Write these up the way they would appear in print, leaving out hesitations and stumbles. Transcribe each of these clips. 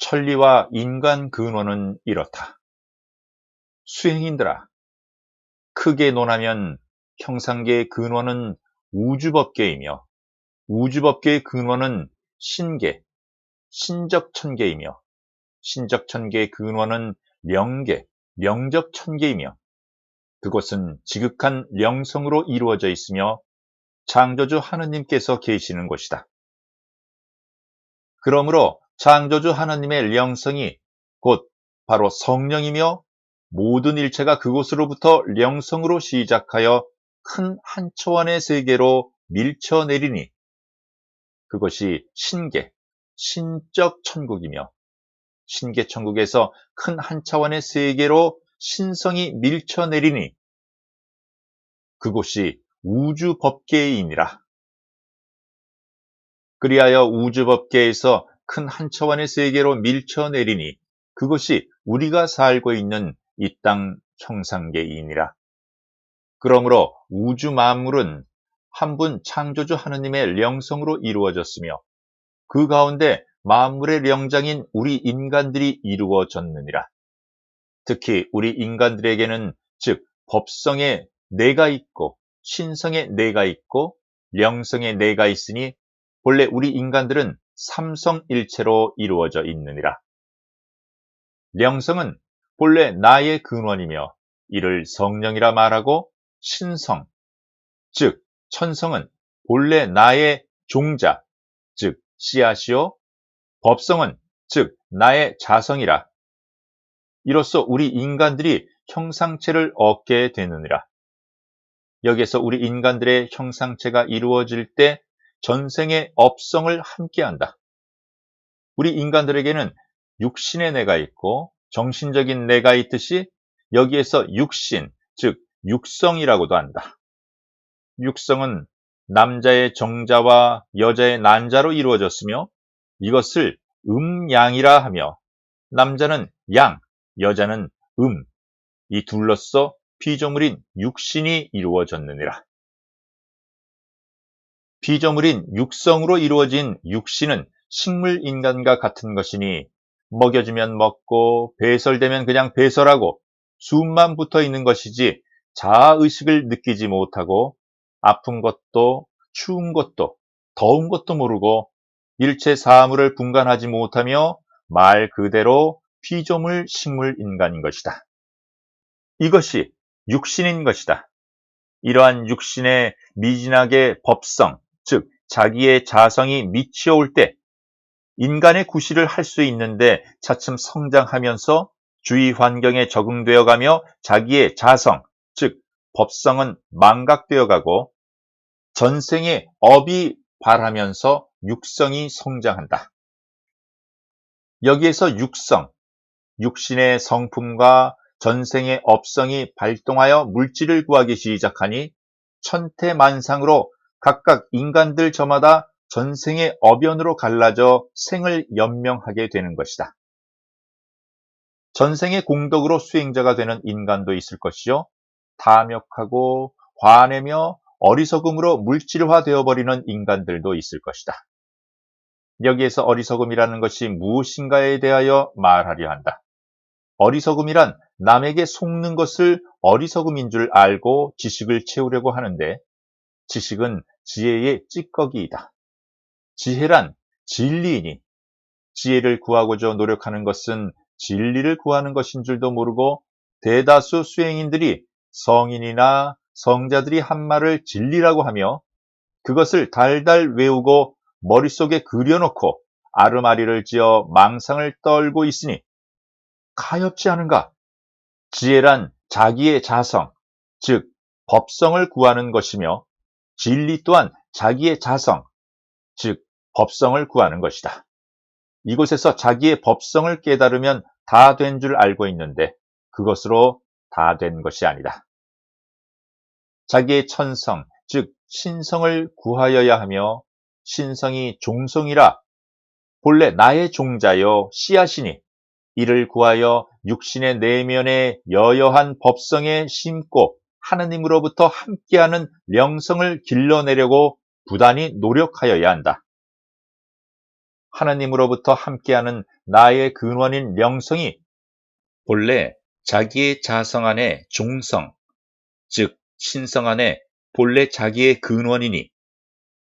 천리와 인간 근원은 이렇다. 수행인들아, 크게 논하면 형상계의 근원은 우주법계이며 우주법계의 근원은 신계, 신적천계이며 신적천계의 근원은 명계, 명적천계이며 그것은 지극한 영성으로 이루어져 있으며 창조주 하느님께서 계시는 곳이다. 그러므로 창조주 하느님의 영성이 곧 바로 성령이며 모든 일체가 그곳으로부터 영성으로 시작하여 큰 한 초원의 세계로 밀쳐내리니 그것이 신계, 신적 천국이며 신계 천국에서 큰 한 차원의 세계로 신성이 밀쳐내리니 그곳이 우주법계이니라. 그리하여 우주법계에서 큰 한 차원의 세계로 밀쳐내리니 그것이 우리가 살고 있는 이 땅 형상계이니라. 그러므로 우주 만물은 한 분 창조주 하느님의 영성으로 이루어졌으며 그 가운데 만물의 영장인 우리 인간들이 이루어졌느니라. 특히 우리 인간들에게는 즉 법성에 내가 있고 신성에 내가 있고 영성에 내가 있으니 본래 우리 인간들은 삼성일체로 이루어져 있느니라. 영성은 본래 나의 근원이며 이를 성령이라 말하고 신성, 즉 천성은 본래 나의 종자, 즉 씨앗이요 법성은 즉 나의 자성이라. 이로써 우리 인간들이 형상체를 얻게 되느니라. 여기에서 우리 인간들의 형상체가 이루어질 때 전생의 업성을 함께한다. 우리 인간들에게는 육신의 내가 있고 정신적인 내가 있듯이 여기에서 육신, 즉 육성이라고도 한다. 육성은 남자의 정자와 여자의 난자로 이루어졌으며 이것을 음양이라 하며 남자는 양, 여자는 이 둘로서 피조물인 육신이 이루어졌느니라. 피조물인 육성으로 이루어진 육신은 식물인간과 같은 것이니 먹여주면 먹고 배설되면 그냥 배설하고 숨만 붙어 있는 것이지 자아의식을 느끼지 못하고 아픈 것도 추운 것도 더운 것도 모르고 일체 사물을 분간하지 못하며 말 그대로 피조물 식물인간인 것이다. 이것이 육신인 것이다. 이러한 육신의 미진하게 법성, 즉 자기의 자성이 미치어올 때 인간의 구실을 할 수 있는데 차츰 성장하면서 주위 환경에 적응되어 가며 자기의 자성, 즉 법성은 망각되어 가고 전생의 업이 발하면서 육성이 성장한다. 여기에서 육성, 육신의 성품과 전생의 업성이 발동하여 물질을 구하기 시작하니 천태만상으로 각각 인간들 저마다 전생의 업연으로 갈라져 생을 연명하게 되는 것이다. 전생의 공덕으로 수행자가 되는 인간도 있을 것이요. 탐욕하고 화내며 어리석음으로 물질화되어 버리는 인간들도 있을 것이다. 여기에서 어리석음이라는 것이 무엇인가에 대하여 말하려 한다. 어리석음이란 남에게 속는 것을 어리석음인 줄 알고 지식을 채우려고 하는데 지식은 지혜의 찌꺼기이다. 지혜란 진리이니 지혜를 구하고자 노력하는 것은 진리를 구하는 것인 줄도 모르고 대다수 수행인들이 성인이나 성자들이 한 말을 진리라고 하며 그것을 달달 외우고 머릿속에 그려놓고 아르마리를 지어 망상을 떨고 있으니 가엾지 않은가? 지혜란 자기의 자성, 즉 법성을 구하는 것이며 진리 또한 자기의 자성, 즉 법성을 구하는 것이다. 이곳에서 자기의 법성을 깨달으면 다 된 줄 알고 있는데 그것으로 다 된 것이 아니다. 자기의 천성, 즉 신성을 구하여야 하며 신성이 종성이라 본래 나의 종자여 씨앗이니 이를 구하여 육신의 내면에 여여한 법성에 심고 하느님으로부터 함께하는 영성을 길러내려고 부단히 노력하여야 한다. 하나님으로부터 함께하는 나의 근원인 영성이 본래 자기의 자성 안에 종성, 즉 신성 안에 본래 자기의 근원이니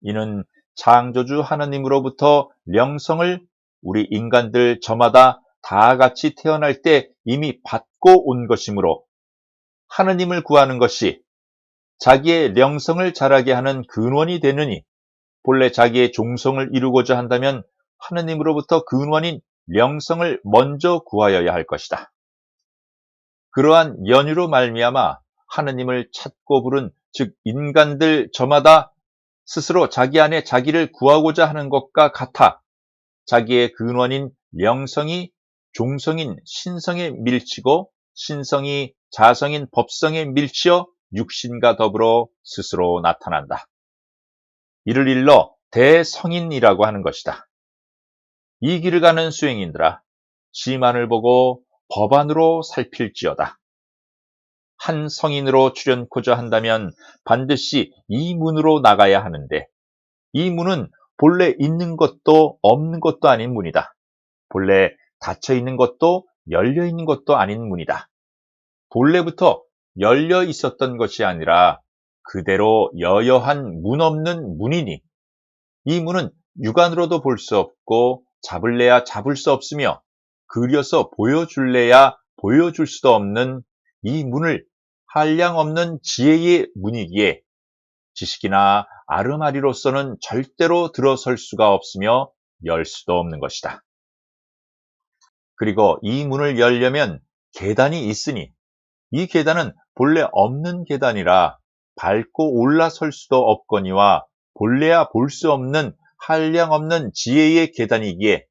이는 창조주 하나님으로부터 영성을 우리 인간들 저마다 다 같이 태어날 때 이미 받고 온 것이므로 하나님을 구하는 것이 자기의 영성을 자라게 하는 근원이 되느니 본래 자기의 종성을 이루고자 한다면 하나님으로부터 근원인 영성을 먼저 구하여야 할 것이다. 그러한 연유로 말미암아 하나님을 찾고 부른 즉 인간들 저마다 스스로 자기 안에 자기를 구하고자 하는 것과 같아 자기의 근원인 영성이 종성인 신성에 밀치고 신성이 자성인 법성에 밀치어 육신과 더불어 스스로 나타난다. 이를 일러 대성인이라고 하는 것이다. 이 길을 가는 수행인들아, 시만을 보고 법안으로 살필지어다. 한 성인으로 출현코자 한다면 반드시 이 문으로 나가야 하는데 이 문은 본래 있는 것도 없는 것도 아닌 문이다. 본래 닫혀 있는 것도 열려 있는 것도 아닌 문이다. 본래부터 열려 있었던 것이 아니라 그대로 여여한 문 없는 문이니 이 문은 육안으로도 볼 수 없고 잡을래야 잡을 수 없으며 그려서 보여줄래야 보여줄 수도 없는 이 문을 한량없는 지혜의 문이기에 지식이나 아르마리로서는 절대로 들어설 수가 없으며 열 수도 없는 것이다. 그리고 이 문을 열려면 계단이 있으니 이 계단은 본래 없는 계단이라 밟고 올라설 수도 없거니와 본래야 볼 수 없는 한량없는 지혜의 계단이기에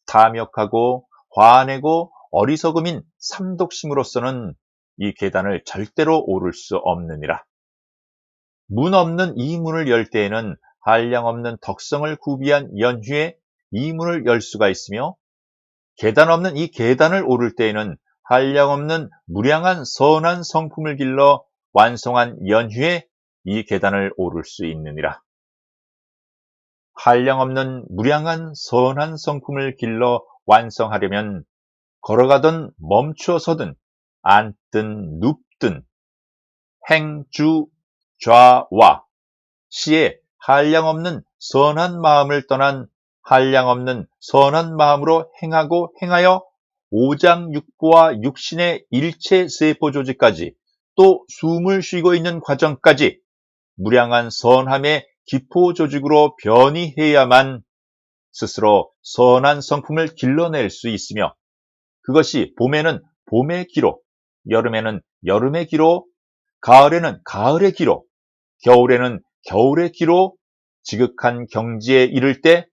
탐욕하고 화내고 어리석음인 삼독심으로서는 이 계단을 절대로 오를 수 없느니라. 문 없는 이 문을 열 때에는 한량없는 덕성을 구비한 연휴에 이 문을 열 수가 있으며 계단 없는 이 계단을 오를 때에는 한량없는 무량한 선한 성품을 길러 완성한 연휴에 이 계단을 오를 수 있느니라. 한량없는 무량한 선한 성품을 길러 완성하려면 걸어가든 멈추어서든 앉든 눕든 행주 좌와 시에 한량없는 선한 마음을 떠난 한량없는 선한 마음으로 행하고 행하여 오장육부와 육신의 일체 세포 조직까지 또 숨을 쉬고 있는 과정까지 무량한 선함의 기포 조직으로 변이해야만 스스로 선한 성품을 길러낼 수 있으며 그것이 봄에는 봄의 기로, 여름에는 여름의 기로, 가을에는 가을의 기로, 겨울에는 겨울의 기로 지극한 경지에 이를 때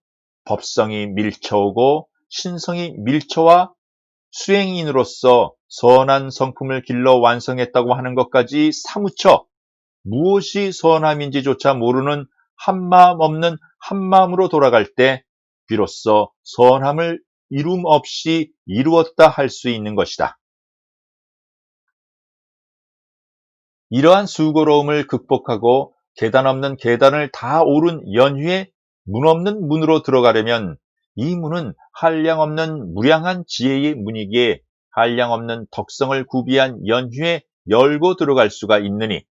법성이 밀쳐오고 신성이 밀쳐와 수행인으로서 선한 성품을 길러 완성했다고 하는 것까지 사무쳐 무엇이 선함인지조차 모르는 한마음 없는 한마음으로 돌아갈 때 비로소 선함을 이름 없이 이루었다 할 수 있는 것이다. 이러한 수고로움을 극복하고 계단 없는 계단을 다 오른 연휴에 문 없는 문으로 들어가려면 이 문은 한량없는 무량한 지혜의 문이기에 한량없는 덕성을 구비한 연휴에 열고 들어갈 수가 있느니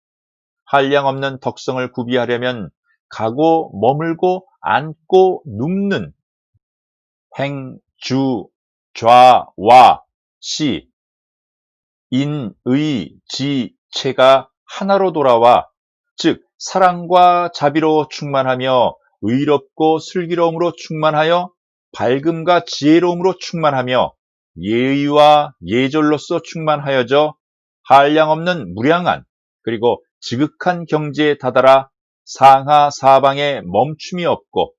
한량없는 덕성을 구비하려면 가고 머물고 앉고 눕는 행, 주, 좌, 와, 시, 인, 의, 지, 체가 하나로 돌아와 즉 사랑과 자비로 충만하며 의롭고 슬기로움으로 충만하여 밝음과 지혜로움으로 충만하며 예의와 예절로서 충만하여져 한량없는 무량한 그리고 지극한 경지에 다다라 상하 사방에 멈춤이 없고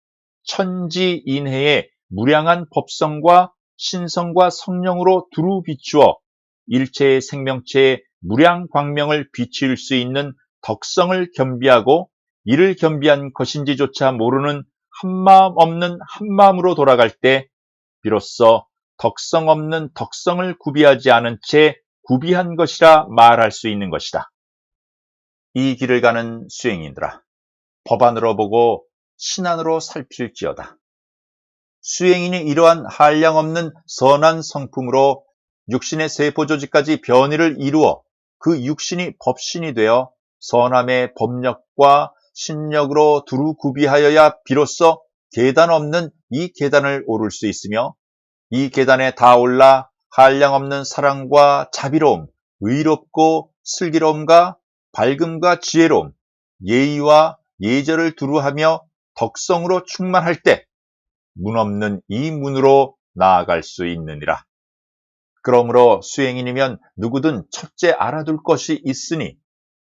천지인해의 무량한 법성과 신성과 성령으로 두루 비추어 일체의 생명체의 무량 광명을 비출 수 있는 덕성을 겸비하고 이를 겸비한 것인지조차 모르는 한마음 없는 한마음으로 돌아갈 때 비로소 덕성 없는 덕성을 구비하지 않은 채 구비한 것이라 말할 수 있는 것이다. 이 길을 가는 수행인들아, 법안으로 보고 신안으로 살필지어다. 수행인이 이러한 한량없는 선한 성품으로 육신의 세포조직까지 변이를 이루어 그 육신이 법신이 되어 선함의 법력과 신력으로 두루 구비하여야 비로소 계단 없는 이 계단을 오를 수 있으며, 이 계단에 다 올라 한량없는 사랑과 자비로움, 의롭고 슬기로움과 밝음과 지혜로움, 예의와 예절을 두루하며 덕성으로 충만할 때 문 없는 이 문으로 나아갈 수 있느니라. 그러므로 수행인이면 누구든 첫째 알아둘 것이 있으니,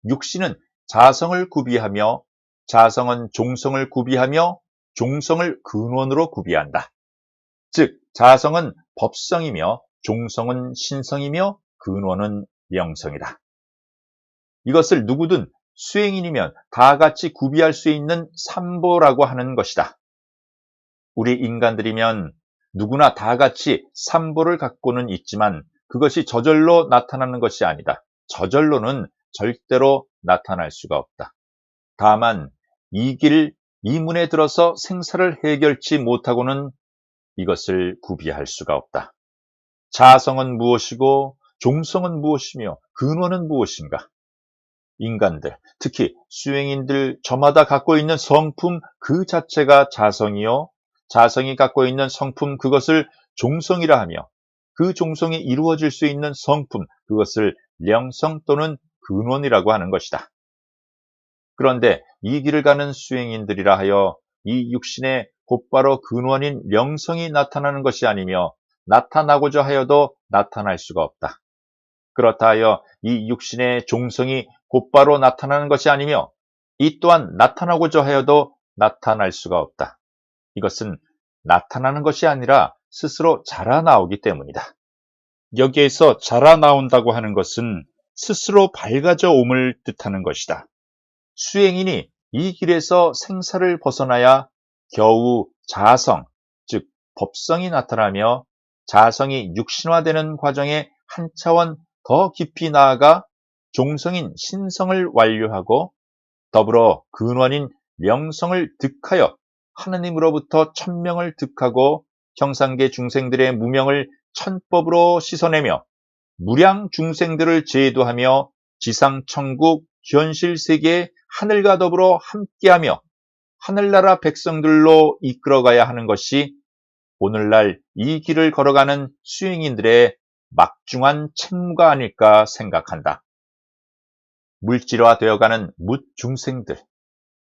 육신은 자성을 구비하며 자성은 종성을 구비하며 종성을 근원으로 구비한다. 즉 자성은 법성이며 종성은 신성이며 근원은 영성이다. 이것을 누구든 수행인이면 다 같이 구비할 수 있는 삼보라고 하는 것이다. 우리 인간들이면 누구나 다 같이 삼보를 갖고는 있지만 그것이 저절로 나타나는 것이 아니다. 저절로는 절대로 나타날 수가 없다. 다만 이 길, 이 문에 들어서 생사를 해결치 못하고는 이것을 구비할 수가 없다. 자성은 무엇이고 종성은 무엇이며 근원은 무엇인가? 인간들, 특히 수행인들 저마다 갖고 있는 성품 그 자체가 자성이요, 자성이 갖고 있는 성품 그것을 종성이라 하며, 그 종성이 이루어질 수 있는 성품 그것을 영성 또는 근원이라고 하는 것이다. 그런데 이 길을 가는 수행인들이라 하여 이 육신의 곧바로 근원인 영성이 나타나는 것이 아니며 나타나고자 하여도 나타날 수가 없다. 그렇다 하여 이 육신의 종성이 곧바로 나타나는 것이 아니며 이 또한 나타나고자 하여도 나타날 수가 없다. 이것은 나타나는 것이 아니라 스스로 자라나오기 때문이다. 여기에서 자라나온다고 하는 것은 스스로 밝아져 옴을 뜻하는 것이다. 수행인이 이 길에서 생사를 벗어나야 겨우 자성, 즉 법성이 나타나며 자성이 육신화되는 과정에 한 차원 더 깊이 나아가 종성인 신성을 완료하고 더불어 근원인 영성을 득하여 하느님으로부터 천명을 득하고 형상계 중생들의 무명을 천법으로 씻어내며 무량 중생들을 제도하며 지상천국 현실세계의 하늘과 더불어 함께하며 하늘나라 백성들로 이끌어가야 하는 것이 오늘날 이 길을 걸어가는 수행인들의 막중한 책무가 아닐까 생각한다. 물질화되어가는 묻 중생들,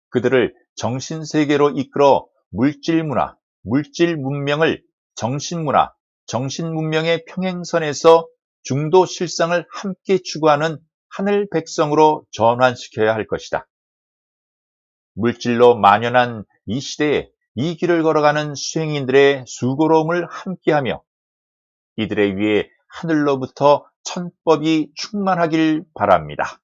그들을 정신세계로 이끌어 물질문화, 물질문명을 정신문화, 정신문명의 평행선에서 중도실상을 함께 추구하는 하늘 백성으로 전환시켜야 할 것이다. 물질로 만연한 이 시대에 이 길을 걸어가는 수행인들의 수고로움을 함께하며 이들의 위에 하늘로부터 천법이 충만하길 바랍니다.